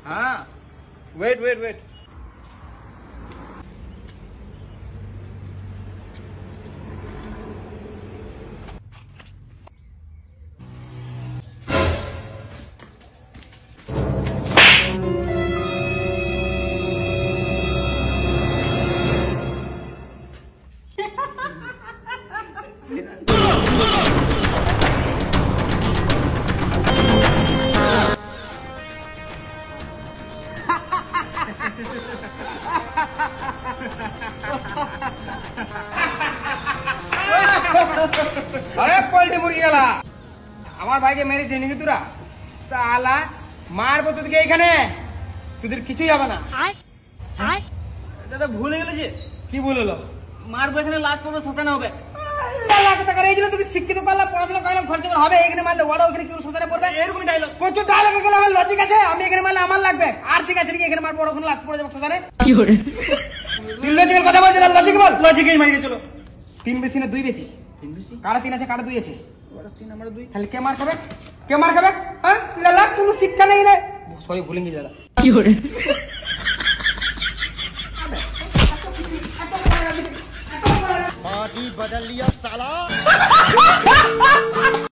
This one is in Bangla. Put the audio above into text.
हाँ वेट वेट वेट अरे पलटी मुड़ी गला আমার ভাইকে মেরেছে নাকি তোরা শালা মারবো তোদেরকে এইখানে তোদের কিছুই হবে না দাদা ভুলে গেলে যে কি ভুল হলো মারবো এখানে লাশ পড়বে শ্মশানে হবে এই জন্য তুমি শিক্ষিত করলাম পড়াশোনা করলাম খরচ হবে এখানে মারলে ওরা ওখানে কেউ শ্মশানে পড়বে এরকম ডায়লগ প্রচুর ডায়লগ এগুলো আমার লজিক আছে আমি এখানে মারলে আমার লাগবে আর ঠিক আছে এখানে মারবো ওরা ওখানে লাশ পড়ে যাবে শ্মশানে কি করে তুই লজিকের কথা বলছিস না লজিক বল লজিকেই মারিয়ে চলো 3 বেশি না 2 বেশি 3 বেশি কারা 3 আছে কারা 2 আছে ওরা 3 আমরা 2 তাহলে কে মার খাবে হ্যাঁ লালা কোনো শিক্ষা নেই রে সরি ভুলে গেছি দাদা কি করে पार्टी बदल लिया साला